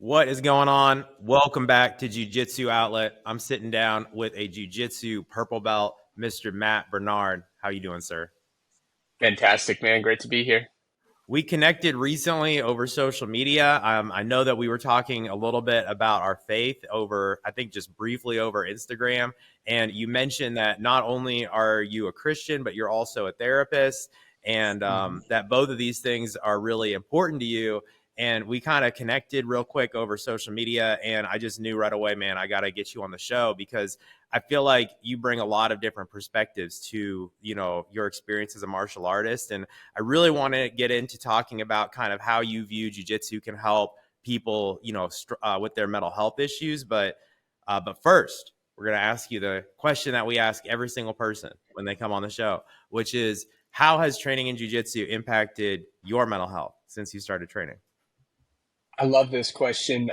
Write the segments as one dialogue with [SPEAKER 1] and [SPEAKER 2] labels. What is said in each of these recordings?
[SPEAKER 1] What is going on? Welcome back to Jiu-Jitsu Outlet. I'm sitting down with a Jiu-Jitsu purple belt, Mr. Matt Bernard. How you doing, sir?
[SPEAKER 2] Fantastic, man. Great to be here.
[SPEAKER 1] We connected recently over social media. I know that we were talking a little bit about our faith over, I think just briefly over Instagram. And you mentioned that not only are you a Christian, but you're also a therapist, and
[SPEAKER 2] Mhm.
[SPEAKER 1] that both of these things are really important to you. And we kind of connected real quick over social media. And I just knew right away, man, I got to get you on the show because I feel like you bring a lot of different perspectives to, your experience as a martial artist. And I really want to get into talking about kind of how you view jujitsu can help people, with their mental health issues. But first, we're going to ask you the question that we ask every single person when they come on the show, which is, how has training in jujitsu impacted your mental health since you started training?
[SPEAKER 2] I love this question.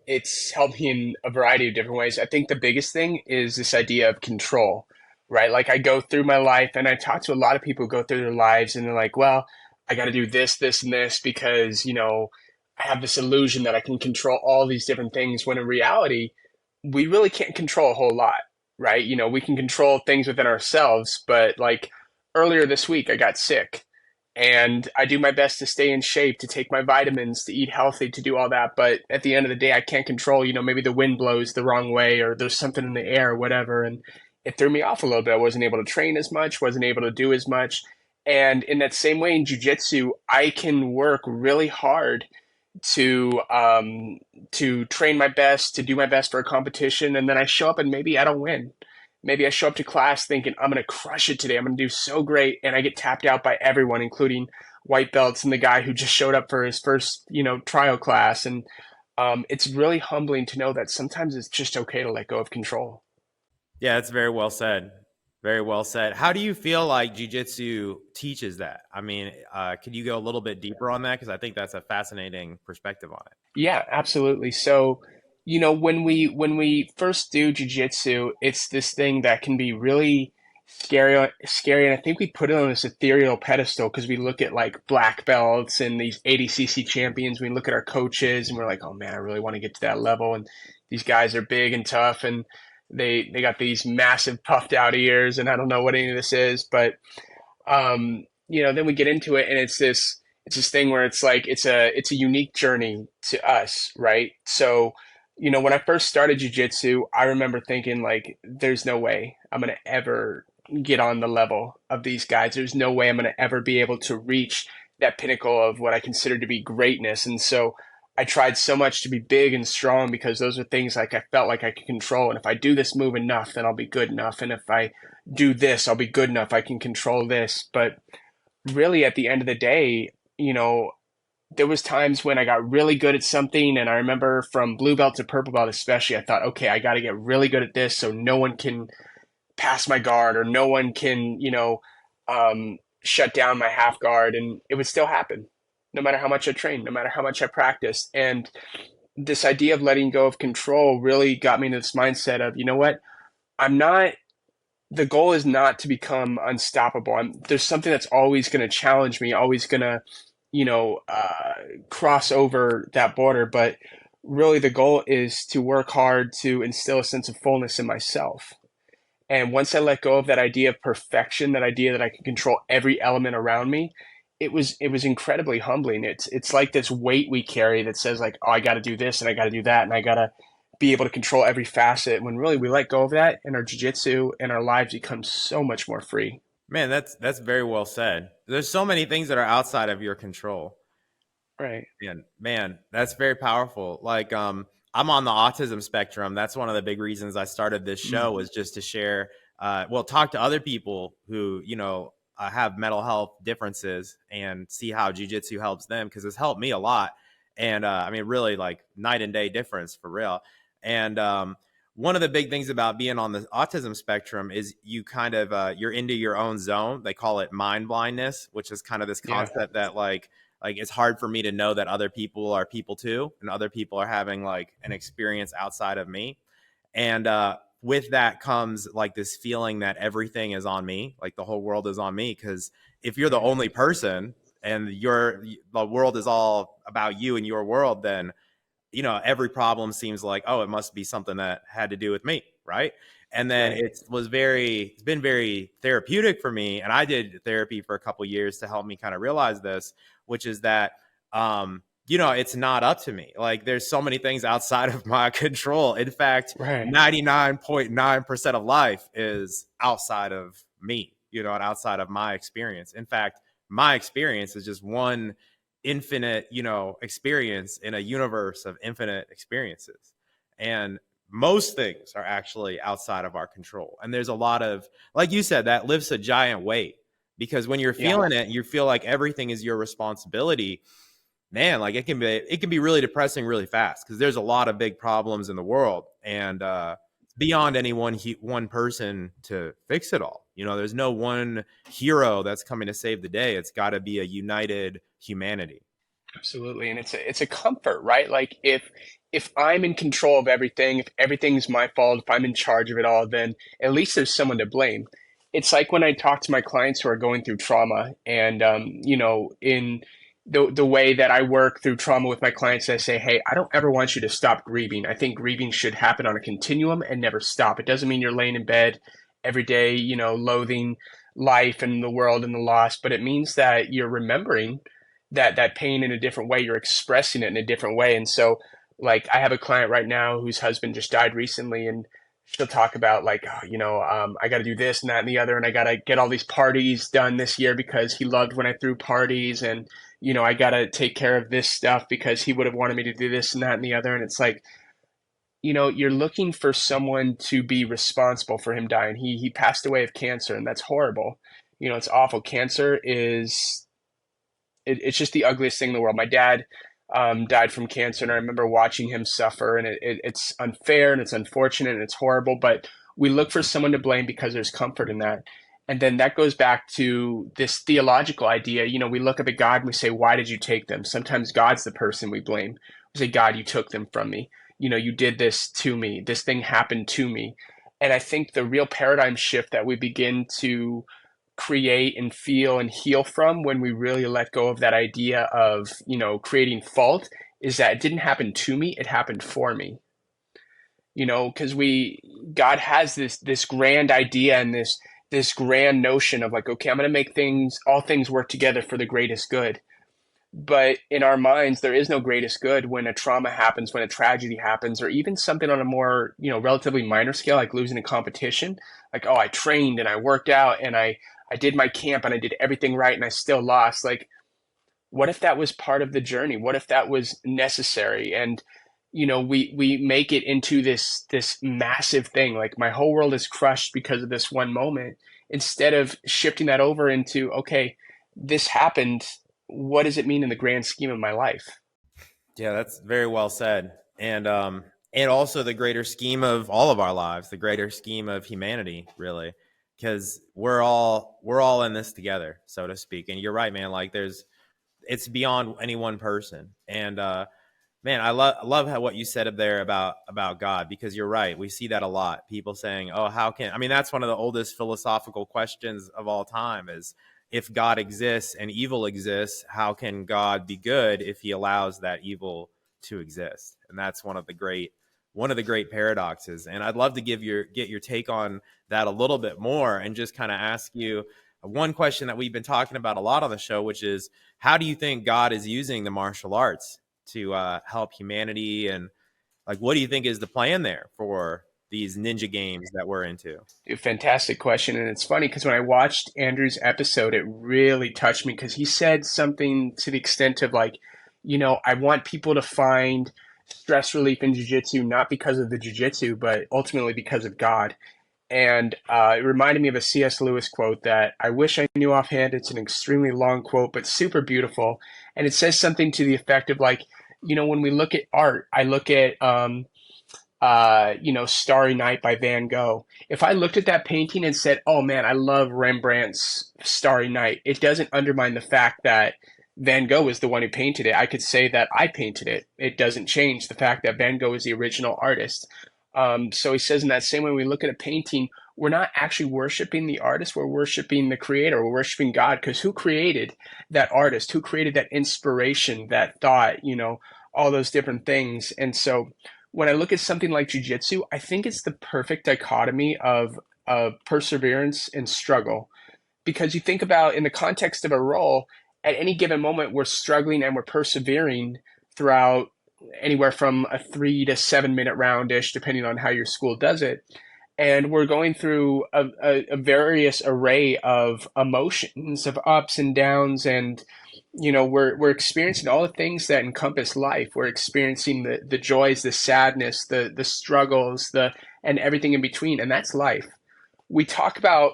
[SPEAKER 2] It's helped me in a variety of different ways. I think the biggest thing is this idea of control, right? Like I go through my life and I talk to a lot of people who go through their lives and they're like, well, I got to do this, this, and this because, I have this illusion that I can control all these different things when in reality, we really can't control a whole lot, right? We can control things within ourselves, but like earlier this week, I got sick and I do my best to stay in shape, to take my vitamins, to eat healthy, to do all that. But at the end of the day, I can't control, maybe the wind blows the wrong way or there's something in the air or whatever. And it threw me off a little bit. I wasn't able to train as much, wasn't able to do as much. And in that same way in jujitsu, I can work really hard to train my best, to do my best for a competition, and then I show up and maybe I don't win. Maybe I show up to class thinking I'm going to crush it today. I'm going to do so great, and I get tapped out by everyone, including white belts and the guy who just showed up for his first, trial class. And it's really humbling to know that sometimes it's just okay to let go of control.
[SPEAKER 1] Yeah, that's very well said. Very well said. How do you feel like jujitsu teaches that? I mean, could you go a little bit deeper on that? Because I think that's a fascinating perspective on it.
[SPEAKER 2] Yeah, absolutely. So, when we first do jujitsu, it's this thing that can be really scary, and I think we put it on this ethereal pedestal because we look at like black belts and these ADCC champions. We look at our coaches, and we're like, oh man, I really want to get to that level. And these guys are big and tough, and they got these massive puffed out ears, and I don't know what any of this is, but then we get into it and it's this thing where it's like it's a unique journey to us, right? So, when I first started jujitsu, I remember thinking like, there's no way I'm gonna ever get on the level of these guys. There's no way I'm gonna ever be able to reach that pinnacle of what I consider to be greatness. And so I tried so much to be big and strong because those are things like I felt like I could control. And if I do this move enough, then I'll be good enough. And if I do this, I'll be good enough. I can control this. But really at the end of the day, there was times when I got really good at something, and I remember from blue belt to purple belt especially, I thought, okay, I got to get really good at this so no one can pass my guard or no one can, shut down my half guard, and it would still happen, no matter how much I trained, no matter how much I practiced. And this idea of letting go of control really got me into this mindset of, you know what, I'm not the goal is not to become unstoppable. There's something that's always going to challenge me, always going to, you know, uh, cross over that border. But really, the goal is to work hard to instill a sense of fullness in myself. And once I let go of that idea of perfection, that idea that I can control every element around me, it was incredibly humbling. It's like this weight we carry that says like, oh, I got to do this and I got to do that and I got to be able to control every facet. When really we let go of that, and our jujitsu and our lives become so much more free.
[SPEAKER 1] Man, that's very well said. There's so many things that are outside of your control.
[SPEAKER 2] Right.
[SPEAKER 1] And man, that's very powerful. Like, I'm on the autism spectrum. That's one of the big reasons I started this show,
[SPEAKER 2] Mhm.
[SPEAKER 1] was just to share, talk to other people who, have mental health differences and see how jujitsu helps them, because it's helped me a lot. And I mean, really, like night and day difference for real. And one of the big things about being on the autism spectrum is you kind of you're into your own zone. They call it mind blindness, which is kind of this
[SPEAKER 2] Yeah.
[SPEAKER 1] concept that like it's hard for me to know that other people are people too, and other people are having like an experience outside of me. And with that comes like this feeling that everything is on me, like the whole world is on me. Because if you're the
[SPEAKER 2] Yeah.
[SPEAKER 1] only person and the world is all about you and your world, then every problem seems like, oh, it must be something that had to do with me, right? And then
[SPEAKER 2] Right.
[SPEAKER 1] it's been very therapeutic for me. And I did therapy for a couple of years to help me kind of realize this, which is that, it's not up to me. Like there's so many things outside of my control. In fact,
[SPEAKER 2] Right.
[SPEAKER 1] 99.9% of life is outside of me, and outside of my experience. In fact, my experience is just one infinite, experience in a universe of infinite experiences. And most things are actually outside of our control. And there's a lot of, like you said, that lifts a giant weight, because when you're
[SPEAKER 2] Yeah.
[SPEAKER 1] feeling it, you feel like everything is your responsibility. Man, like it can be really depressing really fast, because there's a lot of big problems in the world, and beyond any one person to fix it all. There's no one hero that's coming to save the day. It's got to be a united humanity.
[SPEAKER 2] Absolutely. And it's a comfort, right? Like if I'm in control of everything, if everything's my fault, if I'm in charge of it all, then at least there's someone to blame. It's like when I talk to my clients who are going through trauma, and in the way that I work through trauma with my clients, I say, hey, I don't ever want you to stop grieving. I think grieving should happen on a continuum and never stop. It doesn't mean you're laying in bed every day, loathing life and the world and the loss, but it means that you're remembering that pain in a different way. You're expressing it in a different way. And so, like, I have a client right now whose husband just died recently, and she'll talk about like, oh, I got to do this and that and the other, and I got to get all these parties done this year because he loved when I threw parties, and I got to take care of this stuff because he would have wanted me to do this and that and the other. And it's like, you're looking for someone to be responsible for him dying. He passed away of cancer, and that's horrible. It's awful. Cancer is it's just the ugliest thing in the world. My dad died from cancer, and I remember watching him suffer, and it's unfair and it's unfortunate and it's horrible. But we look for someone to blame because there's comfort in that. And then that goes back to this theological idea. We look up at God and we say, why did you take them? Sometimes God's the person we blame. We say, God, you took them from me. You did this to me. This thing happened to me. And I think the real paradigm shift that we begin to create and feel and heal from when we really let go of that idea of creating fault is that it didn't happen to me, it happened for me. Because we God has this grand idea and this grand notion of like, okay, I'm going to make all things work together for the greatest good. But in our minds, there is no greatest good when a trauma happens, when a tragedy happens, or even something on a more, relatively minor scale, like losing a competition. Like, oh, I trained and I worked out and I did my camp and I did everything right and I still lost. Like, what if that was part of the journey? What if that was necessary? And, we make it into this massive thing. Like, my whole world is crushed because of this one moment, instead of shifting that over into, okay, this happened. What does it mean in the grand scheme of my life?
[SPEAKER 1] Yeah, that's very well said. And also the greater scheme of all of our lives, the greater scheme of humanity, really, because we're all in this together, so to speak. And you're right, man. Like it's beyond any one person. And man, I love how what you said up there about God, because you're right. We see that a lot. People saying, "Oh, how can?" I mean, that's one of the oldest philosophical questions of all time: is if God exists and evil exists, how can God be good if He allows that evil to exist? And that's one of the great paradoxes. And I'd love to get your take on that a little bit more, and just kind of ask you one question that we've been talking about a lot on the show, which is, how do you think God is using the martial arts to help humanity? And like, what do you think is the plan there for these ninja games that we're into?
[SPEAKER 2] Fantastic question. And it's funny because when I watched Andrew's episode, it really touched me because he said something to the extent of like, I want people to find stress relief in jiu-jitsu, not because of the jiu-jitsu, but ultimately because of God. And it reminded me of a C.S. Lewis quote that I wish I knew offhand. It's an extremely long quote, but super beautiful. And it says something to the effect of like, when we look at art, I look at, Starry Night by Van Gogh. If I looked at that painting and said, oh man, I love Rembrandt's Starry Night, it doesn't undermine the fact that Van Gogh is the one who painted it. I could say that I painted it. It doesn't change the fact that Van Gogh is the original artist. So he says in that same way, when we look at a painting, we're not actually worshiping the artist, we're worshiping the creator, we're worshiping God, because who created that artist? Who created that inspiration, that thought, all those different things. And so when I look at something like jujitsu, I think it's the perfect dichotomy of perseverance and struggle. Because you think about in the context of a role, at any given moment, we're struggling and we're persevering throughout anywhere from a 3 to 7 minute roundish, depending on how your school does it. And we're going through a various array of emotions, of ups and downs, and we're experiencing all the things that encompass life. We're experiencing the joys, the sadness, the struggles, the and everything in between, and that's life. We talk about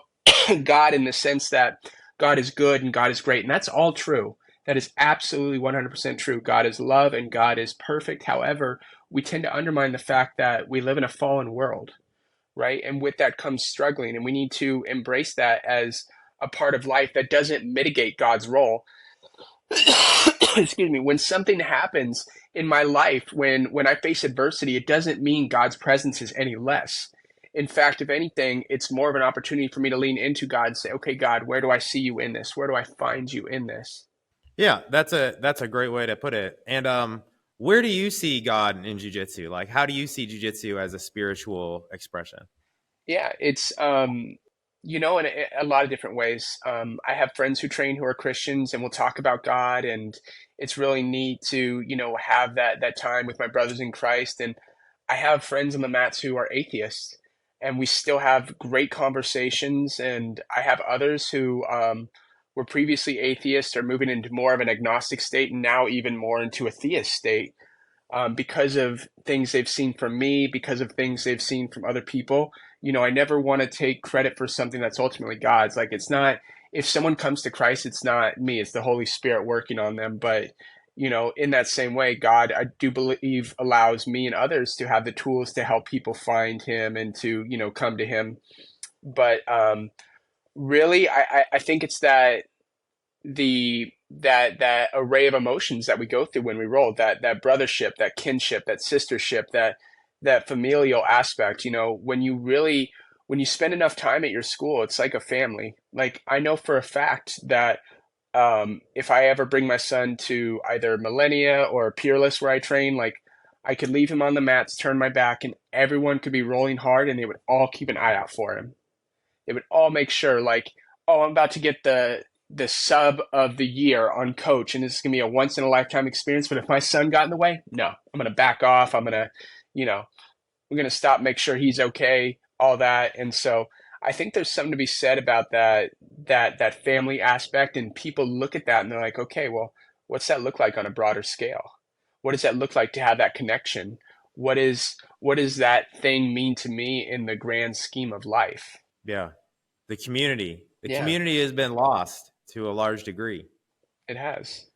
[SPEAKER 2] God in the sense that God is good and God is great, and that's all true. That is absolutely 100% true. God is love and God is perfect. However, we tend to undermine the fact that we live in a fallen world, right? And with that comes struggling, and we need to embrace that as a part of life. That doesn't mitigate God's role. Excuse me. When something happens in my life, when I face adversity, it doesn't mean God's presence is any less. In fact, if anything, it's more of an opportunity for me to lean into God and say, okay, God, where do I see you in this? Where do I find you in this?
[SPEAKER 1] Yeah, that's a great way to put it. And where do you see God in jiu-jitsu? Like, how do you see jiu-jitsu as a spiritual expression?
[SPEAKER 2] Yeah, it's in a lot of different ways. I have friends who train who are Christians, and we'll talk about God, and it's really neat to have that time with my brothers in Christ. And I have friends on the mats who are atheists, and we still have great conversations. And I have others who were previously atheists, are moving into more of an agnostic state, and now even more into a theist state because of things they've seen from me, because of things they've seen from other people. I never want to take credit for something that's ultimately God's. Like, it's not, if someone comes to Christ, it's not me, it's the Holy Spirit working on them. But, in that same way, God, I do believe, allows me and others to have the tools to help people find Him and to, come to Him. But really, I think it's that array of emotions that we go through when we roll, that brothership, that kinship, that sistership, that familial aspect. When you spend enough time at your school, it's like a family. Like, I know for a fact that if I ever bring my son to either Millennia or Peerless where I train, like, I could leave him on the mats, turn my back, and everyone could be rolling hard, and they would all keep an eye out for him. They would all make sure, like, oh, I'm about to get the sub of the year on coach, and this is gonna be a once in a lifetime experience. But if my son got in the way, no, I'm gonna back off. You know, we're gonna stop, make sure he's okay, all that. And so I think there's something to be said about that family aspect, and people look at that and they're like, okay, well, what's that look like on a broader scale? What does that look like to have that connection? What does that thing mean to me in the grand scheme of life?
[SPEAKER 1] Yeah, the community. The
[SPEAKER 2] Yeah,
[SPEAKER 1] community has been lost to a large degree.
[SPEAKER 2] it has.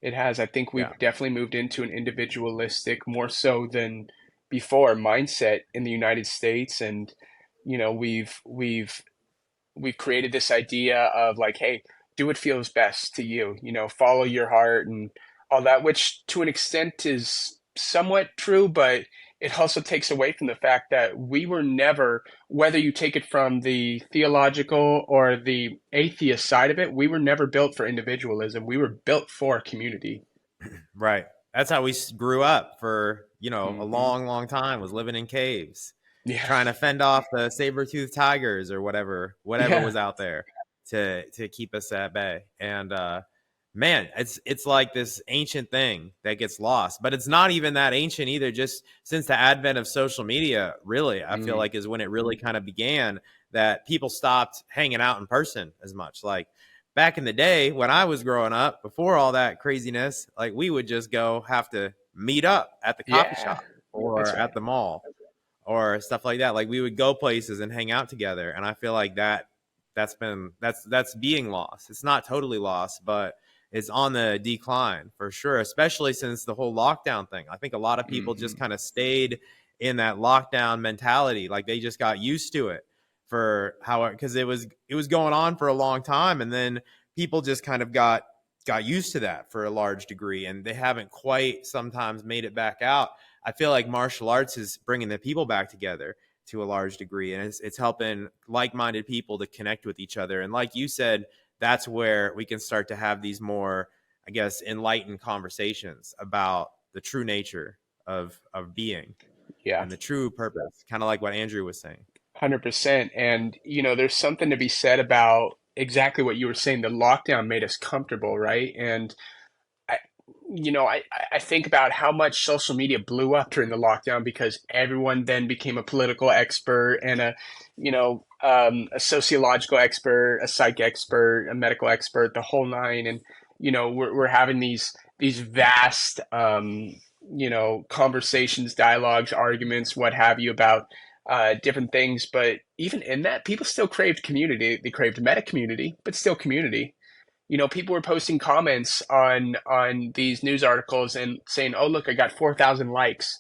[SPEAKER 2] It has. I think
[SPEAKER 1] Yeah.
[SPEAKER 2] we've definitely moved into an individualistic, more so than before, mindset in the United States. And, we've created this idea of like, hey, do what feels best to you, follow your heart and all that, which to an extent is somewhat true, but it also takes away from the fact that we were never, whether you take it from the theological or the atheist side of it, we were never built for individualism. We were built for community.
[SPEAKER 1] Right. That's how we grew up for, a
[SPEAKER 2] Hmm.
[SPEAKER 1] long, long time, was living in caves,
[SPEAKER 2] Yeah.
[SPEAKER 1] trying to fend off the saber-toothed tigers or whatever
[SPEAKER 2] Yeah.
[SPEAKER 1] was out there to keep us at bay. And man, it's like this ancient thing that gets lost, but it's not even that ancient either. Just since the advent of social media, really, I feel
[SPEAKER 2] Mm.
[SPEAKER 1] like is when it really kind of began that people stopped hanging out in person as much. Like back in the day when I was growing up, before all that craziness, like we would just go have to meet up at the coffee
[SPEAKER 2] Yeah.
[SPEAKER 1] shop
[SPEAKER 2] That's
[SPEAKER 1] or
[SPEAKER 2] right.
[SPEAKER 1] at the mall or stuff like that. Like we would go places and hang out together. And I feel like that's being lost. It's not totally lost, but it's on the decline for sure, especially since the whole lockdown thing. I think a lot of people just
[SPEAKER 2] Hmm.
[SPEAKER 1] kind of stayed in that lockdown mentality. Like they just got used to it for how, because it was going on for a long time. And then people just kind of got used to that for a large degree, and they haven't quite sometimes made it back out. I feel like martial arts is bringing the people back together to a large degree, and it's helping like-minded people to connect with each other. And like you said, that's where we can start to have these more, I guess, enlightened conversations about the true nature of being
[SPEAKER 2] Yeah.
[SPEAKER 1] and the true purpose, kind of like what Andrew was saying.
[SPEAKER 2] 100%. And, there's something to be said about exactly what you were saying. The lockdown made us comfortable, right? And I, I think about how much social media blew up during the lockdown because everyone then became a political expert and a sociological expert, a psych expert, a medical expert, the whole nine. And, we're having these vast, conversations, dialogues, arguments, what have you about different things. But even in that, people still craved community. They craved meta community, but still community. People were posting comments on these news articles and saying, "Oh, look, I got 4,000 likes,"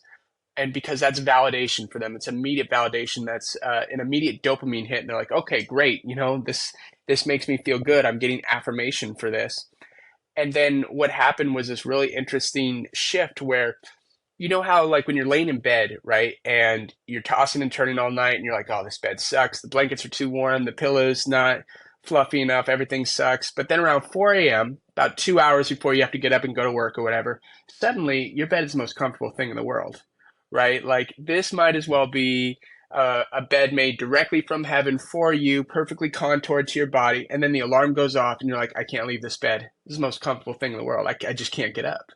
[SPEAKER 2] and because that's validation for them, it's immediate validation. That's an immediate dopamine hit, and they're like, "Okay, great. This makes me feel good. I'm getting affirmation for this." And then what happened was this really interesting shift where how like when you're laying in bed, right, and you're tossing and turning all night, and you're like, "Oh, this bed sucks. The blankets are too warm. The pillow's not fluffy enough. Everything sucks." But then around 4 a.m., about 2 hours before you have to get up and go to work or whatever, suddenly your bed is the most comfortable thing in the world, right? Like this might as well be a bed made directly from heaven for you, perfectly contoured to your body. And then the alarm goes off, and you're like, "I can't leave this bed. This is the most comfortable thing in the world. I just can't get up."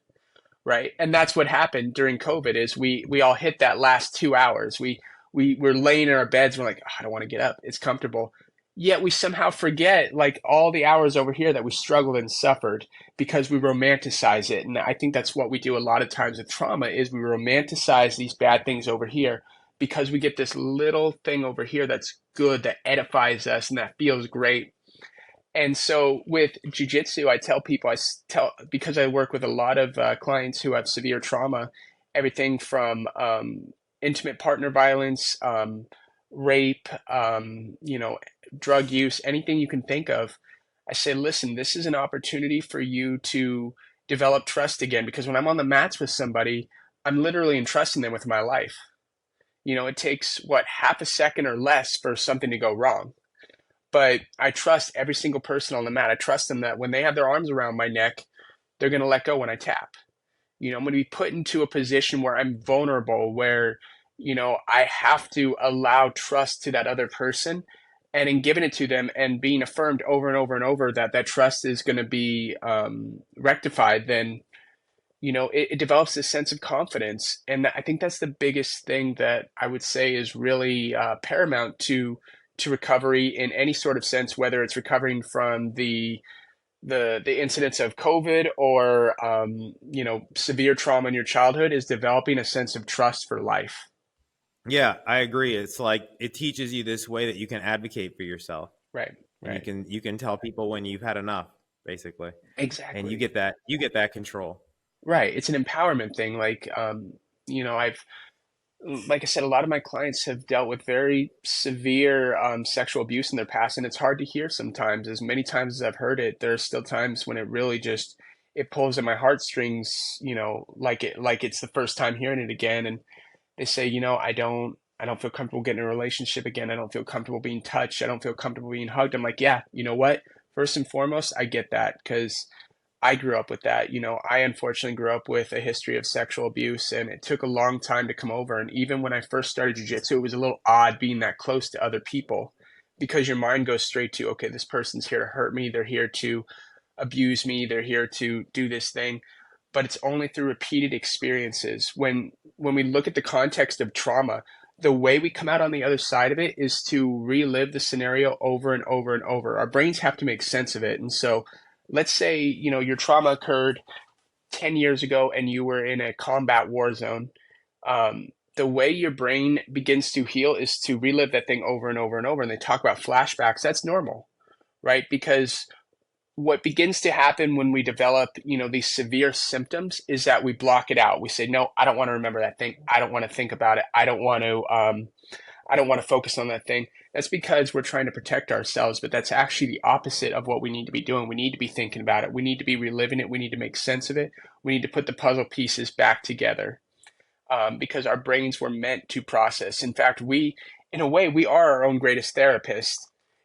[SPEAKER 2] Right. And that's what happened during COVID is we all hit that last 2 hours. We were laying in our beds. We're like, "Oh, I don't want to get up. It's comfortable." Yet we somehow forget like all the hours over here that we struggled and suffered because we romanticize it. And I think that's what we do a lot of times with trauma is we romanticize these bad things over here because we get this little thing over here that's good, that edifies us and that feels great. And so with jujitsu, I tell people, because I work with a lot of clients who have severe trauma, everything from intimate partner violence, rape, drug use, anything you can think of. I say, listen, this is an opportunity for you to develop trust again, because when I'm on the mats with somebody, I'm literally entrusting them with my life. It takes half a second or less for something to go wrong. But I trust every single person on the mat. I trust them that when they have their arms around my neck, they're going to let go when I tap. I'm going to be put into a position where I'm vulnerable, where, I have to allow trust to that other person. And in giving it to them and being affirmed over and over and over that that trust is going to be rectified, then, it develops this sense of confidence. And I think that's the biggest thing that I would say is really paramount to recovery in any sort of sense, whether it's recovering from the incidents of COVID or severe trauma in your childhood, is developing a sense of trust for life.
[SPEAKER 1] Yeah, I agree. It's like it teaches you this way that you can advocate for yourself,
[SPEAKER 2] Right,
[SPEAKER 1] and
[SPEAKER 2] right,
[SPEAKER 1] you can tell people when you've had enough, basically, and
[SPEAKER 2] exactly.
[SPEAKER 1] you get that control.
[SPEAKER 2] Right. It's an empowerment thing. Like, I've, like I said, a lot of my clients have dealt with very severe sexual abuse in their past, and it's hard to hear sometimes. As many times as I've heard it, there are still times when it really just it pulls at my heartstrings, like it's the first time hearing it again. And they say, I don't feel comfortable getting in a relationship again. I don't feel comfortable being touched. I don't feel comfortable being hugged. I'm like, yeah, you know what? First and foremost, I get that because I grew up with that. I unfortunately grew up with a history of sexual abuse, and it took a long time to come over. And even when I first started jiu-jitsu, it was a little odd being that close to other people because your mind goes straight to, okay, this person's here to hurt me. They're here to abuse me. They're here to do this thing. But it's only through repeated experiences. When we look at the context of trauma, the way we come out on the other side of it is to relive the scenario over and over and over. Our brains have to make sense of it. And so let's say, your trauma occurred 10 years ago and you were in a combat war zone. The way your brain begins to heal is to relive that thing over and over and over. And they talk about flashbacks. That's normal, right? Because what begins to happen when we develop, these severe symptoms is that we block it out. We say, no, I don't want to remember that thing. I don't want to think about it. I don't want to focus on that thing. That's because we're trying to protect ourselves, but that's actually the opposite of what we need to be doing. We need to be thinking about it. We need to be reliving it. We need to make sense of it. We need to put the puzzle pieces back together because our brains were meant to process. In fact, in a way, we are our own greatest therapist.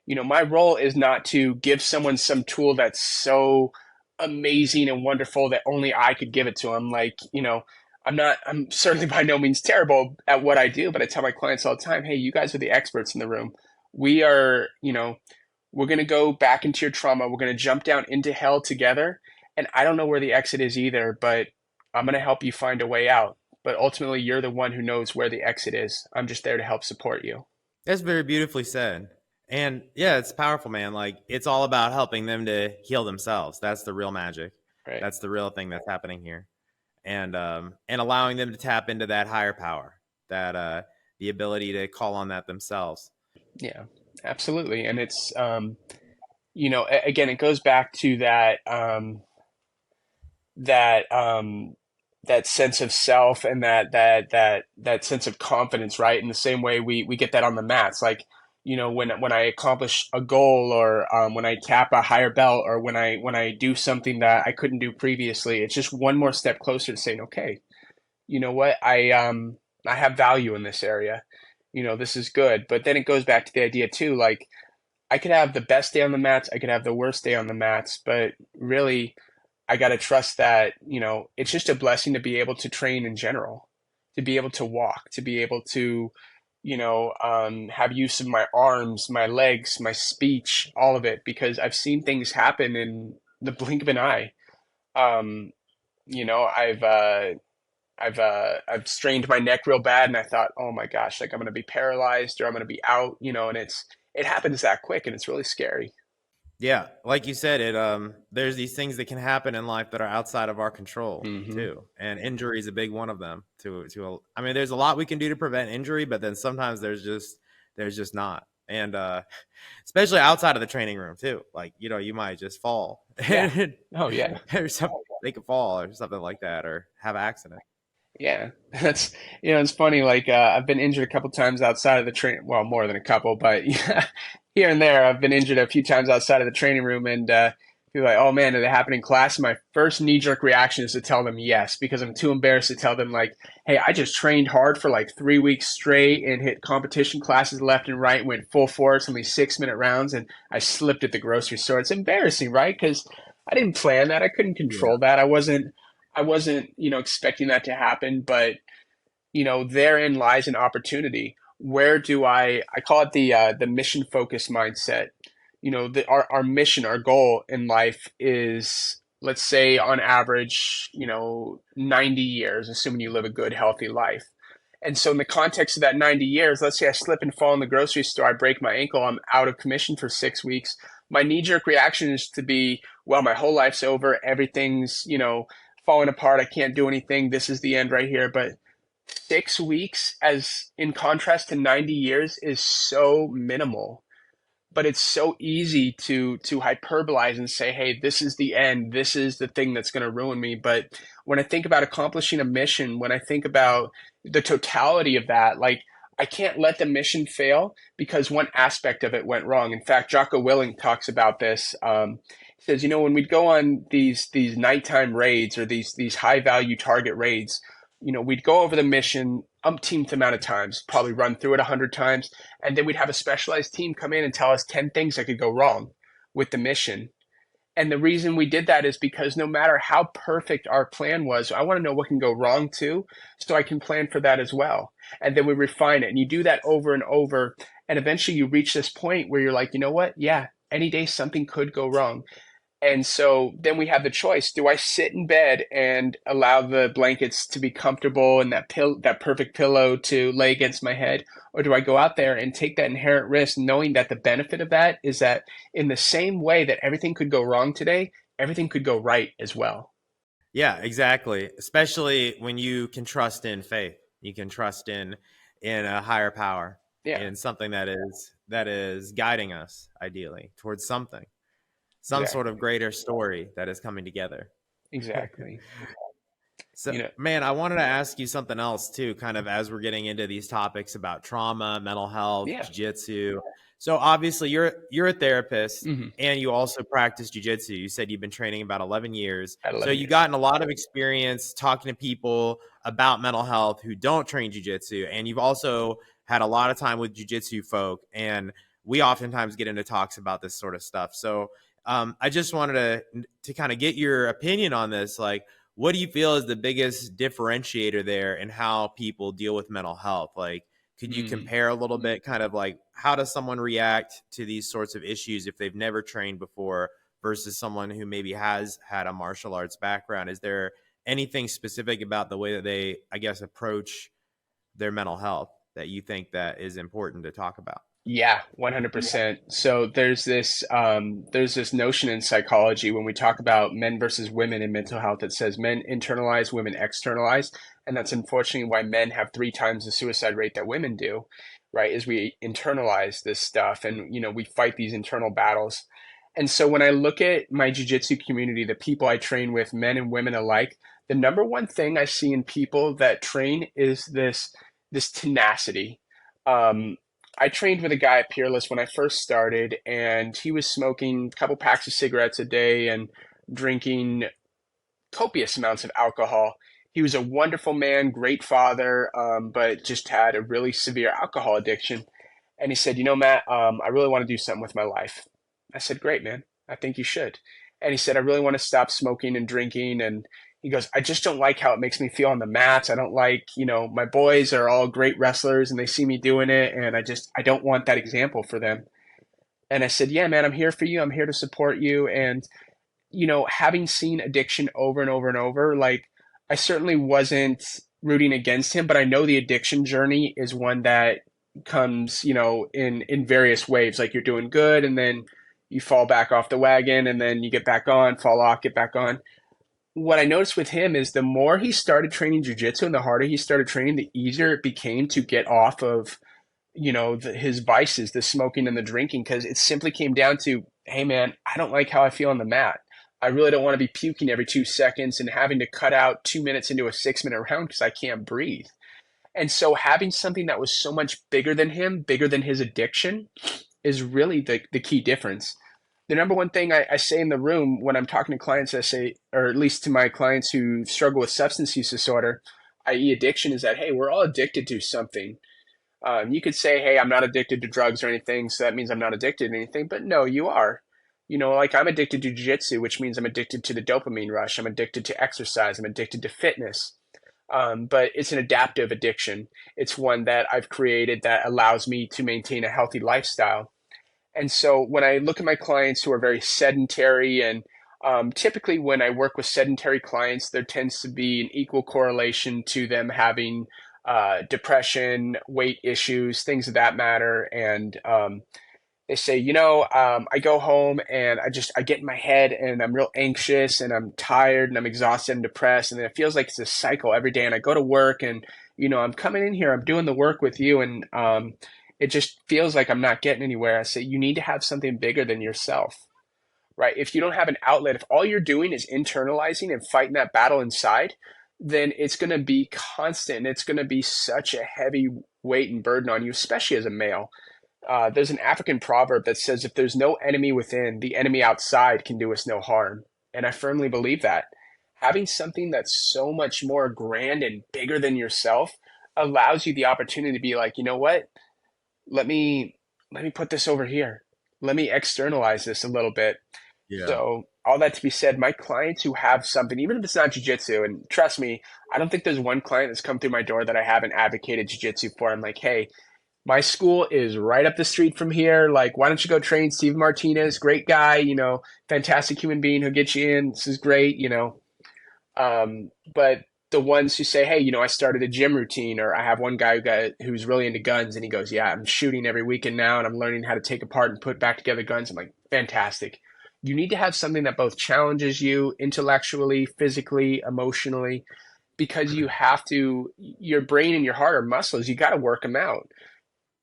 [SPEAKER 2] My role is not to give someone some tool that's so amazing and wonderful that only I could give it to them. Like, I'm certainly by no means terrible at what I do, but I tell my clients all the time, hey, you guys are the experts in the room. We are, we're going to go back into your trauma. We're going to jump down into hell together. And I don't know where the exit is either, but I'm going to help you find a way out. But ultimately, you're the one who knows where the exit is. I'm just there to help support you.
[SPEAKER 1] That's very beautifully said. And yeah, it's powerful, man. Like it's all about helping them to heal themselves. That's the real magic.
[SPEAKER 2] Right.
[SPEAKER 1] That's the real thing that's happening here. And allowing them to tap into that higher power, that the ability to call on that themselves.
[SPEAKER 2] Yeah, absolutely. And it's, again, it goes back to that, that sense of self and that sense of confidence, right? In the same way we get that on the mats, like, when I accomplish a goal, or when I tap a higher belt, or when I do something that I couldn't do previously, it's just one more step closer to saying, okay, you know what, I have value in this area. This is good. But then it goes back to the idea too, like I could have the best day on the mats, I could have the worst day on the mats, but really I got to trust that, it's just a blessing to be able to train in general, to be able to walk, to be able to, have use of my arms, my legs, my speech, all of it, because I've seen things happen in the blink of an eye. Um, you know, I've uh, I've strained my neck real bad, and I thought, oh my gosh, like I'm gonna be paralyzed or I'm gonna be out, and it happens that quick, and it's really scary.
[SPEAKER 1] Yeah, like you said, there's these things that can happen in life that are outside of our control
[SPEAKER 2] Hmm.
[SPEAKER 1] too, and injury is a big one of them. I mean, there's a lot we can do to prevent injury, but then sometimes there's just not, and especially outside of the training room too. Like you might just fall,
[SPEAKER 2] Yeah. Oh yeah.
[SPEAKER 1] or something, they could fall or something like that, or have an accident.
[SPEAKER 2] Yeah. That's it's funny. Like I've been injured a couple times outside of the train. Well, more than a couple, but yeah, here and there, I've been injured a few times outside of the training room, and people are like, "Oh man, did it happen in class?" And my first knee jerk reaction is to tell them yes, because I'm too embarrassed to tell them like, "Hey, I just trained hard for like 3 weeks straight and hit competition classes left and right, went full force on these 6 minute rounds, and I slipped at the grocery store." It's embarrassing, right? Because I didn't plan that. I couldn't
[SPEAKER 1] Yeah,
[SPEAKER 2] control that. I wasn't, expecting that to happen, but therein lies an opportunity. Where do I call it the mission focused mindset. Our mission, our goal in life is, let's say on average, 90 years, assuming you live a good, healthy life. And so in the context of that 90 years, let's say I slip and fall in the grocery store, I break my ankle, I'm out of commission for 6 weeks. My knee jerk reaction is to be, well, my whole life's over. Everything's, falling apart. I can't do anything. This is the end right here. But 6 weeks, as in contrast to 90 years, is so minimal, but it's so easy to hyperbolize and say, hey, this is the end, this is the thing that's going to ruin me. But when I think about accomplishing a mission, when I think about the totality of that, like I can't let the mission fail because one aspect of it went wrong. In fact, Jocko Willing talks about this. He says, when we'd go on these nighttime raids, or these high value target raids, we'd go over the mission umpteenth amount of times, probably run through it 100 times, and then we'd have a specialized team come in and tell us 10 things that could go wrong with the mission. And the reason we did that is because no matter how perfect our plan was, I want to know what can go wrong too, so I can plan for that as well. And then we refine it. And you do that over and over. And eventually you reach this point where you're like, you know what? Yeah, any day something could go wrong. And so then we have the choice. Do I sit in bed and allow the blankets to be comfortable and that perfect pillow to lay against my head? Or do I go out there and take that inherent risk, knowing that the benefit of that is that in the same way that everything could go wrong today, everything could go right as well.
[SPEAKER 1] yeah, exactly. Especially when you can trust in faith, you can trust in a higher power,
[SPEAKER 2] Yeah,
[SPEAKER 1] in something that is guiding us ideally towards something, some sort of
[SPEAKER 2] exactly.
[SPEAKER 1] greater story that is coming together.
[SPEAKER 2] Exactly.
[SPEAKER 1] So,
[SPEAKER 2] You know,
[SPEAKER 1] man, I wanted to ask you something else too, kind of as we're getting into these topics about trauma, mental health,
[SPEAKER 2] yeah.
[SPEAKER 1] jiu-jitsu. So obviously you're a therapist
[SPEAKER 2] Hmm.
[SPEAKER 1] and you also practice jiu-jitsu. You said you've been training about 11 years.
[SPEAKER 2] At
[SPEAKER 1] So
[SPEAKER 2] 11
[SPEAKER 1] you've
[SPEAKER 2] years.
[SPEAKER 1] gotten a lot of experience talking to people about mental health who don't train jiu-jitsu, and you've also had a lot of time with jiu-jitsu folk, and we oftentimes get into talks about this sort of stuff. So I just wanted to kind of get your opinion on this. Like, what do you feel is the biggest differentiator there in how people deal with mental health? Like, could you
[SPEAKER 2] Mm.
[SPEAKER 1] compare a little bit, kind of like how does someone react to these sorts of issues if they've never trained before versus someone who maybe has had a martial arts background? Is there anything specific about the way that they, I guess, approach their mental health that you think that is important to talk about?
[SPEAKER 2] Yeah, 100%. So there's this notion in psychology when we talk about men versus women in mental health that says men internalize, women externalize, and that's unfortunately why men have 3 times the suicide rate that women do, right? Is we internalize this stuff and we fight these internal battles. And so when I look at my jiu-jitsu community, the people I train with, men and women alike, the number one thing I see in people that train is this tenacity. Um, I trained with a guy at Peerless when I first started, and he was smoking a couple packs of cigarettes a day and drinking copious amounts of alcohol. He was a wonderful man, great father, but just had a really severe alcohol addiction. And he said, Matt, I really want to do something with my life. I said, great, man. I think you should. And he said, I really want to stop smoking and drinking. And he goes, I just don't like how it makes me feel on the mats. I don't like, my boys are all great wrestlers and they see me doing it. And I don't want that example for them. And I said, yeah, man, I'm here for you. I'm here to support you. And having seen addiction over and over and over, like I certainly wasn't rooting against him, but I know the addiction journey is one that comes, in various waves. Like you're doing good and then you fall back off the wagon and then you get back on, fall off, get back on. What I noticed with him is the more he started training jujitsu and the harder he started training, the easier it became to get off of his vices, the smoking and the drinking, because it simply came down to, hey man, I don't like how I feel on the mat. I really don't want to be puking every 2 seconds and having to cut out 2 minutes into a 6 minute round because I can't breathe. And so having something that was so much bigger than him, bigger than his addiction, is really the key difference. The number one thing I say in the room when I'm talking to clients, I say, or at least to my clients who struggle with substance use disorder, i.e., addiction, is that, hey, we're all addicted to something. You could say, hey, I'm not addicted to drugs or anything, so that means I'm not addicted to anything. But no, you are. Like I'm addicted to jiu-jitsu, which means I'm addicted to the dopamine rush. I'm addicted to exercise. I'm addicted to fitness. But it's an adaptive addiction. It's one that I've created that allows me to maintain a healthy lifestyle. And so when I look at my clients who are very sedentary, and typically when I work with sedentary clients, there tends to be an equal correlation to them having depression, weight issues, things of that matter. And they say, I go home and I get in my head and I'm real anxious and I'm tired and I'm exhausted and depressed. And then it feels like it's a cycle every day. And I go to work and, I'm coming in here, I'm doing the work with you. And it just feels like I'm not getting anywhere. I say, you need to have something bigger than yourself, right? If you don't have an outlet, if all you're doing is internalizing and fighting that battle inside, then it's going to be constant. And it's going to be such a heavy weight and burden on you, especially as a male. There's an African proverb that says, if there's no enemy within, the enemy outside can do us no harm. And I firmly believe that. Having something that's so much more grand and bigger than yourself allows you the opportunity to be like, you know what? Let me put this over here. Let me externalize this a little bit.
[SPEAKER 1] Yeah.
[SPEAKER 2] So all that to be said, my clients who have something, even if it's not jujitsu, and trust me, I don't think there's one client that's come through my door that I haven't advocated jujitsu for. I'm like, hey, my school is right up the street from here. Like, why don't you go train Steve Martinez? Great guy, fantastic human being who'll get you in. This is great, But the ones who say, hey, I started a gym routine, or I have one guy who's really into guns, and he goes, yeah, I'm shooting every weekend now, and I'm learning how to take apart and put back together guns. I'm like, fantastic. You need to have something that both challenges you intellectually, physically, emotionally, because you have to, your brain and your heart are muscles. You got to work them out.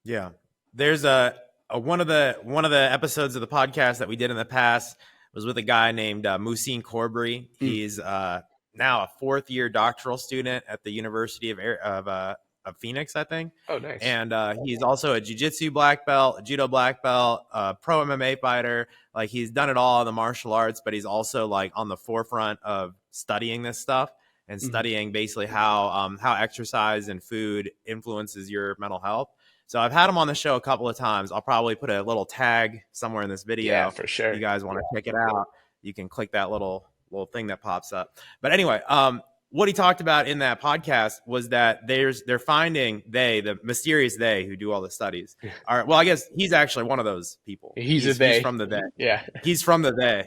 [SPEAKER 1] Yeah. There's a one of the episodes of the podcast that we did in the past was with a guy named Musin Corbry.
[SPEAKER 2] Mm.
[SPEAKER 1] He's now a fourth year doctoral student at the University of Phoenix, I think.
[SPEAKER 2] Oh, nice.
[SPEAKER 1] And he's also a jiu-jitsu black belt, a judo black belt, pro MMA fighter. Like he's done it all in the martial arts, but he's also like on the forefront of studying this stuff and studying basically how exercise and food influences your mental health. So I've had him on the show a couple of times. I'll probably put a little tag somewhere in this
[SPEAKER 2] Yeah,
[SPEAKER 1] video.
[SPEAKER 2] for
[SPEAKER 1] If you
[SPEAKER 2] sure.
[SPEAKER 1] guys want to check it out, you can click that little thing that pops up. But anyway, what he talked about in that podcast was that they're finding the mysterious they who do all the studies are, well, I guess he's actually one of those people.
[SPEAKER 2] He's a
[SPEAKER 1] He's
[SPEAKER 2] they.
[SPEAKER 1] from the they.
[SPEAKER 2] Yeah.
[SPEAKER 1] He's from the they.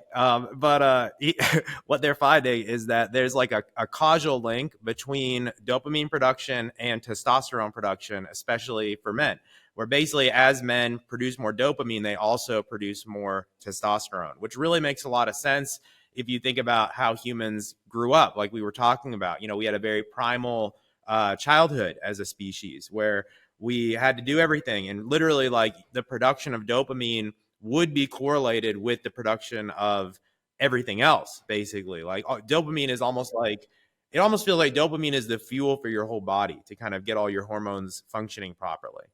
[SPEAKER 1] What they're finding is that there's like a causal link between dopamine production and testosterone production, especially for men, where basically as men produce more dopamine, they also produce more testosterone, which really makes a lot of sense if you think about how humans grew up, like we were talking about. We had a very primal childhood as a species where we had to do everything. And literally, like, the production of dopamine would be correlated with the production of everything else, basically. Like, dopamine is almost like, it almost feels like dopamine is the fuel for your whole body to kind of get all your hormones functioning properly.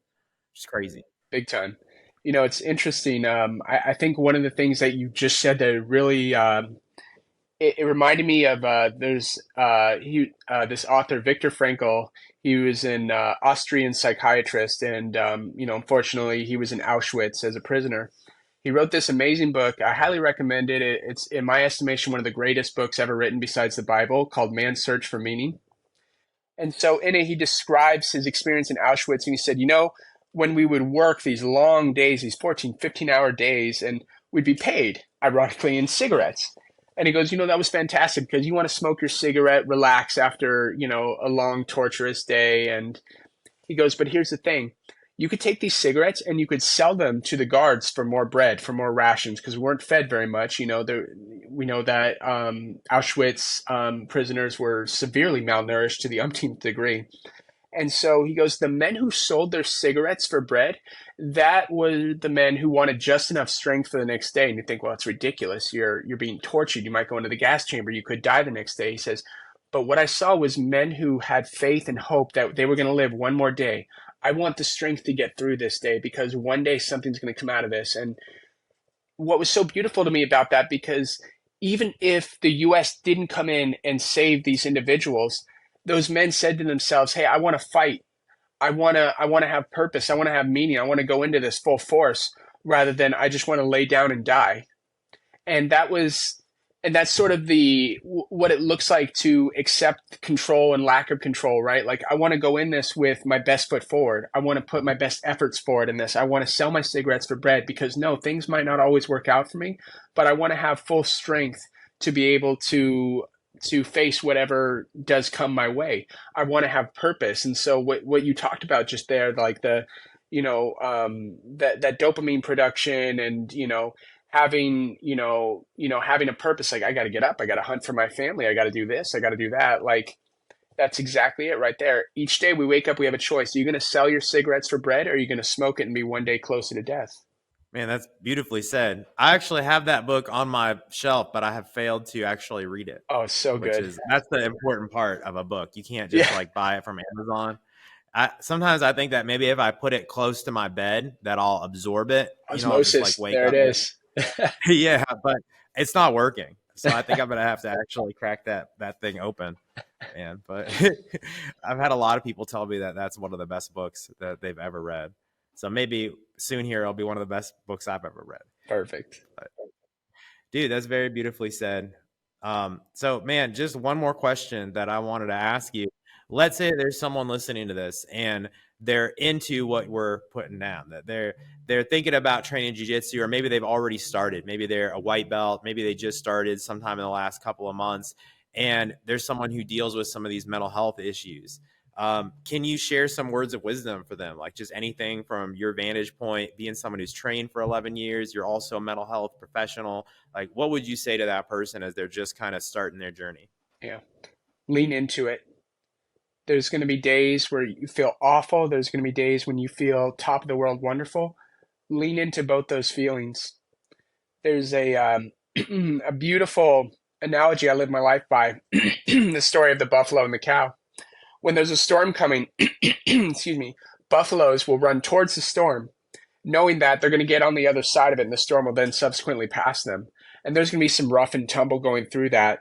[SPEAKER 1] It's crazy.
[SPEAKER 2] Big time. It's interesting. I think one of the things that you just said that really it reminded me of this author Viktor Frankl. He was an Austrian psychiatrist, and unfortunately, he was in Auschwitz as a prisoner. He wrote this amazing book. I highly recommend it. It's, in my estimation, one of the greatest books ever written besides the Bible, called Man's Search for Meaning. And so in it, he describes his experience in Auschwitz, and he said, when we would work these long days, these 14, 15-hour days, and we'd be paid, ironically, in cigarettes. And he goes, that was fantastic because you want to smoke your cigarette, relax after, a long, torturous day. And he goes, but here's the thing. You could take these cigarettes and you could sell them to the guards for more bread, for more rations, because we weren't fed very much. We know that Auschwitz prisoners were severely malnourished to the umpteenth degree. And so he goes, the men who sold their cigarettes for bread, that were the men who wanted just enough strength for the next day. And you think, well, it's ridiculous. You're being tortured. You might go into the gas chamber. You could die the next day. He says, but what I saw was men who had faith and hope that they were going to live one more day. I want the strength to get through this day because one day something's going to come out of this. And what was so beautiful to me about that, because even if the U.S. didn't come in and save these individuals, those men said to themselves, hey, I want to fight. I want to have purpose. I want to have meaning. I want to go into this full force rather than I just want to lay down and die. And that's sort of what it looks like to accept control and lack of control, right? Like, I want to go in this with my best foot forward. I want to put my best efforts forward in this. I want to sell my cigarettes for bread because no, things might not always work out for me, but I want to have full strength to be able to face whatever does come my way. I want to have purpose. And so what you talked about just there, like that dopamine production and, having a purpose, like I got to get up, I got to hunt for my family, I got to do this, I got to do that. Like, that's exactly it right there. Each day we wake up, we have a choice. Are you going to sell your cigarettes for bread, or are you going to smoke it and be one day closer to death?
[SPEAKER 1] Man, that's beautifully said. I actually have that book on my shelf, but I have failed to actually read it.
[SPEAKER 2] Oh, it's so good.
[SPEAKER 1] That's the important part of a book. You can't just like buy it from Amazon. Sometimes I think that maybe if I put it close to my bed, that I'll absorb it. I'll just like wake
[SPEAKER 2] there
[SPEAKER 1] up.
[SPEAKER 2] It is.
[SPEAKER 1] Yeah, but it's not working. So I think I'm gonna have to actually crack that thing open. Man, but I've had a lot of people tell me that that's one of the best books that they've ever read. So maybe soon here it'll be one of the best books I've ever read.
[SPEAKER 2] Perfect.
[SPEAKER 1] But, dude, that's very beautifully said. So man, just one more question that I wanted to ask you. Let's say there's someone listening to this and they're into what we're putting down, that they're thinking about training jiu-jitsu, or maybe they've already started. Maybe they're a white belt. Maybe they just started sometime in the last couple of months, and there's someone who deals with some of these mental health issues. Can you share some words of wisdom for them? Like, just anything from your vantage point, being someone who's trained for 11 years, you're also a mental health professional. Like, what would you say to that person as they're just kind of starting their journey?
[SPEAKER 2] Yeah. Lean into it. There's going to be days where you feel awful. There's going to be days when you feel top of the world wonderful. Lean into both those feelings. There's a beautiful analogy I live my life by, the story of the buffalo and the cow. When there's a storm coming, excuse me, buffaloes will run towards the storm, knowing that they're going to get on the other side of it and the storm will then subsequently pass them. And there's going to be some rough and tumble going through that,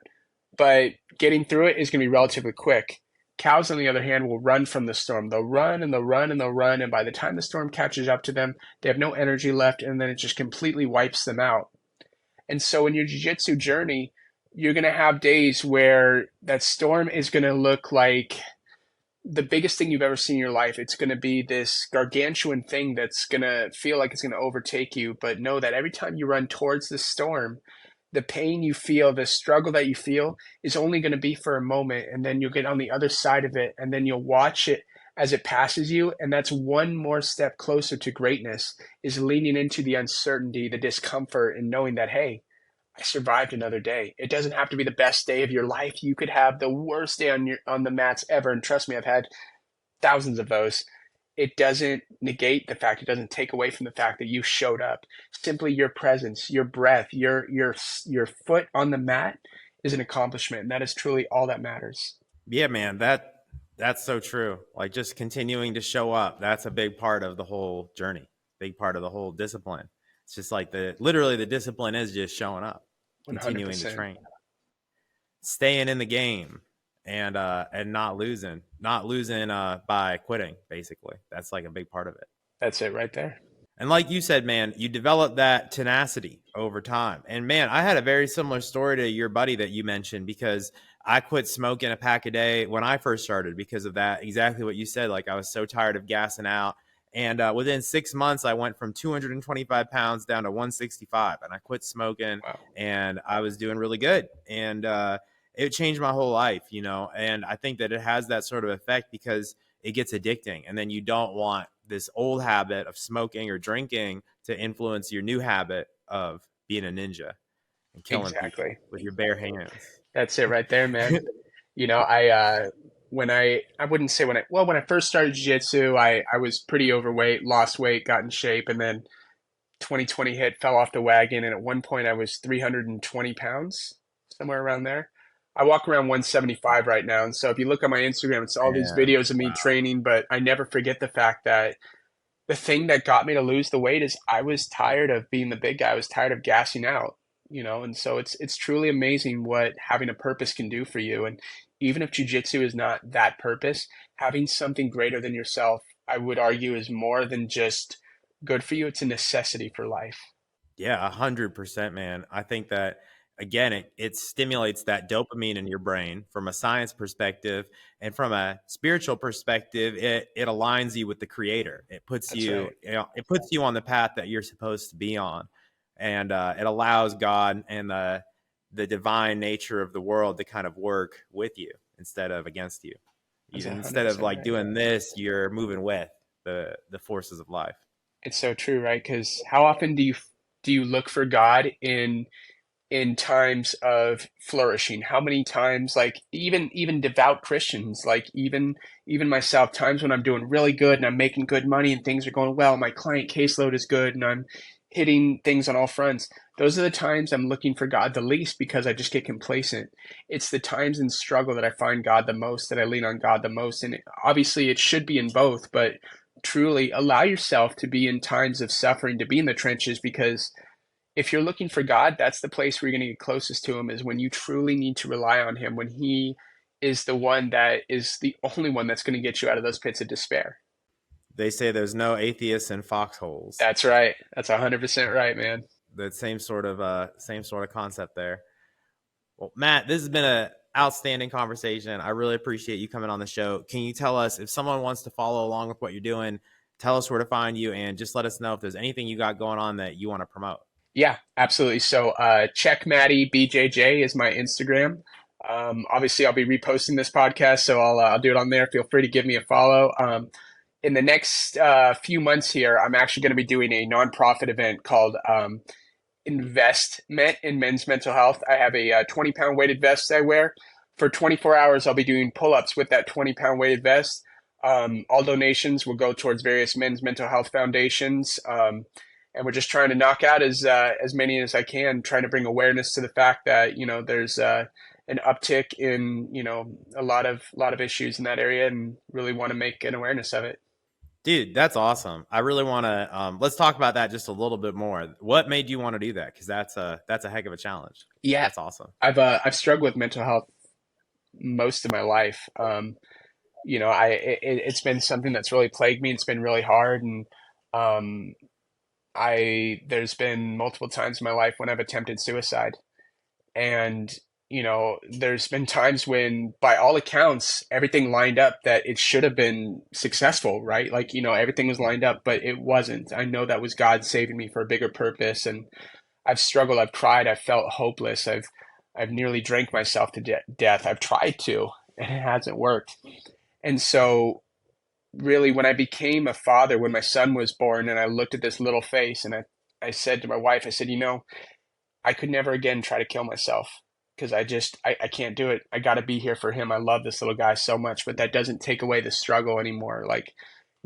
[SPEAKER 2] but getting through it is going to be relatively quick. Cows, on the other hand, will run from the storm. They'll run and they'll run and they'll run, and by the time the storm catches up to them, they have no energy left, and then it just completely wipes them out. And so in your jiu-jitsu journey, you're going to have days where that storm is going to look like the biggest thing you've ever seen in your life. It's going to be this gargantuan thing that's going to feel like it's going to overtake you. But know that every time you run towards the storm, the pain you feel, the struggle that you feel is only going to be for a moment. And then you'll get on the other side of it, and then you'll watch it as it passes you. And that's one more step closer to greatness, is leaning into the uncertainty, the discomfort, and knowing that, hey, I survived another day. It doesn't have to be the best day of your life. You could have the worst day on the mats ever. And trust me, I've had thousands of those. It doesn't negate the fact, it doesn't take away from the fact that you showed up. Simply your presence, your breath, your foot on the mat is an accomplishment. And that is truly all that matters.
[SPEAKER 1] Yeah, man, that's so true. Like just continuing to show up, that's a big part of the whole journey, big part of the whole discipline. It's just like literally the discipline is just showing up, continuing
[SPEAKER 2] 100%.
[SPEAKER 1] to train, staying in the game, and not losing by quitting. Basically, that's like a big part of it.
[SPEAKER 2] That's it right there.
[SPEAKER 1] And like you said, man, you develop that tenacity over time. And man, I had a very similar story to your buddy that you mentioned, because I quit smoking a pack a day when I first started because of that. Exactly what you said. Like I was so tired of gassing out. And within 6 months, I went from 225 pounds down to 165, and I quit smoking.
[SPEAKER 2] Wow.
[SPEAKER 1] And I was doing really good. And it changed my whole life, you know. And I think that it has that sort of effect because it gets addicting. And then you don't want this old habit of smoking or drinking to influence your new habit of being a ninja and killing
[SPEAKER 2] Exactly.
[SPEAKER 1] people with your bare hands.
[SPEAKER 2] That's it right there, man. You know, when I wouldn't say when I first started jiu-jitsu, I was pretty overweight, lost weight, got in shape, and then 2020 hit, fell off the wagon, and at one point I was 320 pounds, somewhere around there. I walk around 175 right now, and so if you look on my Instagram, it's all these
[SPEAKER 1] And
[SPEAKER 2] videos of me training, but I never forget the fact that the thing that got me to lose the weight is I was tired of being the big guy. I was tired of gassing out, and so it's truly amazing what having a purpose can do for you. And even if jujitsu is not that purpose, having something greater than yourself, I would argue, is more than just good for you. It's a necessity for life.
[SPEAKER 1] yeah, 100%, man. I think that again, it stimulates that dopamine in your brain from a science perspective, and from a spiritual perspective, it aligns you with the creator. It puts
[SPEAKER 2] That's
[SPEAKER 1] you,
[SPEAKER 2] right.
[SPEAKER 1] it puts you on the path that you're supposed to be on. And it allows God and the divine nature of the world to kind of work with you instead of against you.
[SPEAKER 2] That's
[SPEAKER 1] Instead of
[SPEAKER 2] 100%
[SPEAKER 1] like
[SPEAKER 2] right.
[SPEAKER 1] doing this, you're moving with the forces of life.
[SPEAKER 2] It's so true, right? Because how often do you look for God in times of flourishing? How many times, like even devout Christians, like even myself, times when I'm doing really good and I'm making good money and things are going well, my client caseload is good and I'm hitting things on all fronts. Those are the times I'm looking for God the least, because I just get complacent. It's the times in struggle that I find God the most, that I lean on God the most. And obviously it should be in both, but truly allow yourself to be in times of suffering, to be in the trenches, because if you're looking for God, that's the place where you're going to get closest to Him, is when you truly need to rely on Him, when He is the one that is the only one that's going to get you out of those pits of despair.
[SPEAKER 1] They say there's no atheists in foxholes.
[SPEAKER 2] That's right. That's 100% right, man.
[SPEAKER 1] The same sort of concept there. Well, Matt, this has been a outstanding conversation. I really appreciate you coming on the show. Can you tell us, if someone wants to follow along with what you're doing, tell us where to find you, and just let us know if there's anything you got going on that you want to promote.
[SPEAKER 2] Yeah, absolutely. So, check Maddie BJJ is my Instagram. Obviously, I'll be reposting this podcast, so I'll do it on there. Feel free to give me a follow. In the next few months here, I'm actually going to be doing a nonprofit event called Investment in Men's Mental Health. I have a 20-pound weighted vest I wear. For 24 hours, I'll be doing pull-ups with that 20-pound weighted vest. All donations will go towards various men's mental health foundations. And we're just trying to knock out as many as I can, trying to bring awareness to the fact that there's an uptick in a lot of issues in that area, and really want to make an awareness of it.
[SPEAKER 1] Dude, that's awesome. I really want to let's talk about that just a little bit more. What made you want to do that? Because that's a heck of a challenge.
[SPEAKER 2] Yeah,
[SPEAKER 1] That's awesome.
[SPEAKER 2] I've struggled with mental health most of my life. It's been something that's really plagued me. It's been really hard, and um, there's been multiple times in my life when I've attempted suicide. And, there's been times when, by all accounts, everything lined up that it should have been successful, right? Like, everything was lined up, but it wasn't. I know that was God saving me for a bigger purpose. And I've struggled, I've cried, I've felt hopeless. I've nearly drank myself to death. I've tried to, and it hasn't worked. And so, really, when I became a father, when my son was born, and I looked at this little face, and I said to my wife, I said, I could never again try to kill myself because I can't do it. I got to be here for him. I love this little guy so much, but that doesn't take away the struggle anymore. Like,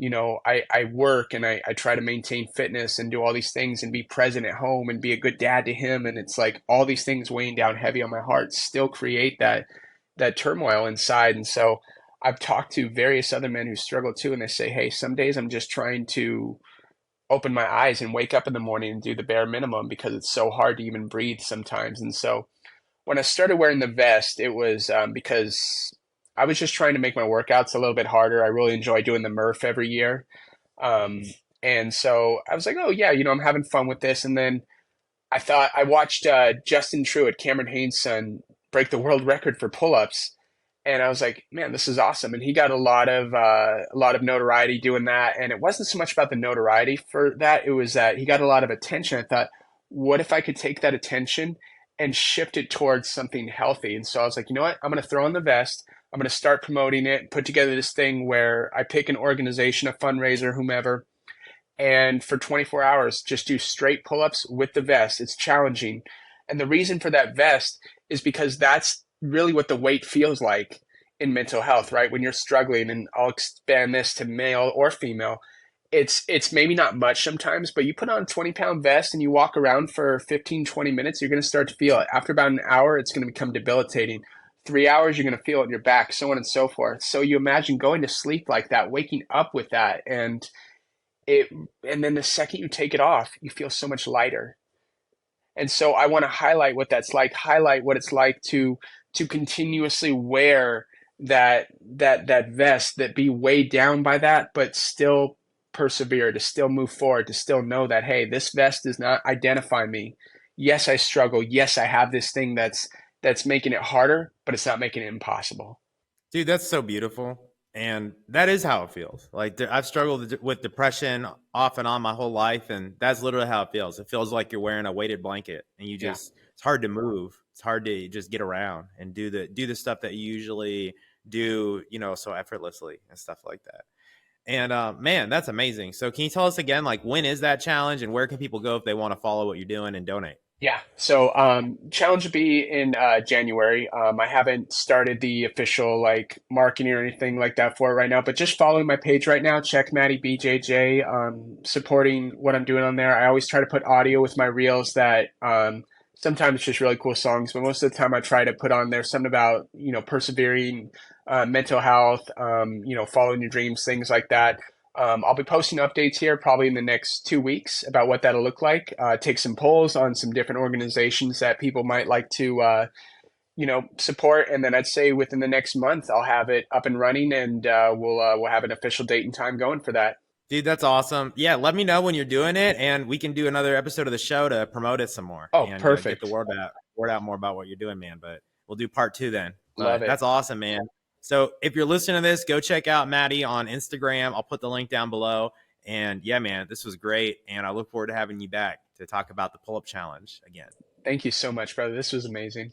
[SPEAKER 2] I work and I try to maintain fitness and do all these things and be present at home and be a good dad to him. And it's like all these things weighing down heavy on my heart still create that turmoil inside. And so I've talked to various other men who struggle too, and they say, hey, some days I'm just trying to open my eyes and wake up in the morning and do the bare minimum because it's so hard to even breathe sometimes. And so when I started wearing the vest, it was because I was just trying to make my workouts a little bit harder. I really enjoy doing the Murph every year. Um, and so I was like, oh, yeah, I'm having fun with this. And then I watched Justin Truitt, Cameron Haynes' son, break the world record for pull-ups, and I was like, man, this is awesome. And he got a lot of notoriety doing that. And it wasn't so much about the notoriety for that; it was that he got a lot of attention. I thought, what if I could take that attention and shift it towards something healthy? And so I was like, you know what? I'm going to throw on the vest. I'm going to start promoting it. Put together this thing where I pick an organization, a fundraiser, whomever, and for 24 hours just do straight pull-ups with the vest. It's challenging, and the reason for that vest is because that's really what the weight feels like in mental health, right? When you're struggling, and I'll expand this to male or female, it's maybe not much sometimes, but you put on a 20-pound vest and you walk around for 15-20 minutes, you're going to start to feel it. After about an hour, it's going to become debilitating. 3 hours, you're going to feel it in your back, so on and so forth. So you imagine going to sleep like that, waking up with that, it and then the second you take it off, you feel so much lighter. And so I want to highlight what that's like, highlight what it's like to continuously wear that vest, that be weighed down by that, but still persevere, to still move forward, to still know that, hey, this vest does not identify me. Yes, I struggle. Yes, I have this thing that's making it harder, but it's not making it impossible.
[SPEAKER 1] Dude, that's so beautiful. And that is how it feels. Like I've struggled with depression off and on my whole life, and that's literally how it feels. It feels like you're wearing a weighted blanket, and
[SPEAKER 2] Yeah.
[SPEAKER 1] it's hard to move. It's hard to just get around and do the stuff that you usually do, so effortlessly and stuff like that. And man, that's amazing. So can you tell us again, like, when is that challenge, and where can people go if they want to follow what you're doing and donate?
[SPEAKER 2] Yeah. So challenge will be in January. I haven't started the official like marketing or anything like that for it right now, but just following my page right now, check Matty BJJ, supporting what I'm doing on there. I always try to put audio with my reels that sometimes it's just really cool songs, but most of the time I try to put on there something about, persevering, mental health, following your dreams, things like that. I'll be posting updates here probably in the next 2 weeks about what that'll look like. Take some polls on some different organizations that people might like to, support, and then I'd say within the next month I'll have it up and running, and we'll have an official date and time going for that.
[SPEAKER 1] Dude, that's awesome. Yeah, let me know when you're doing it, and we can do another episode of the show to promote it some more
[SPEAKER 2] Oh,
[SPEAKER 1] and get the
[SPEAKER 2] perfect.
[SPEAKER 1] word out more about what you're doing, man. But we'll do part two then.
[SPEAKER 2] Love
[SPEAKER 1] But
[SPEAKER 2] it.
[SPEAKER 1] that's awesome, man. So if you're listening to this, go check out Maddie on Instagram. I'll put the link down below. And yeah, man, this was great, and I look forward to having you back to talk about the pull-up challenge again.
[SPEAKER 2] Thank you so much, brother. This was amazing.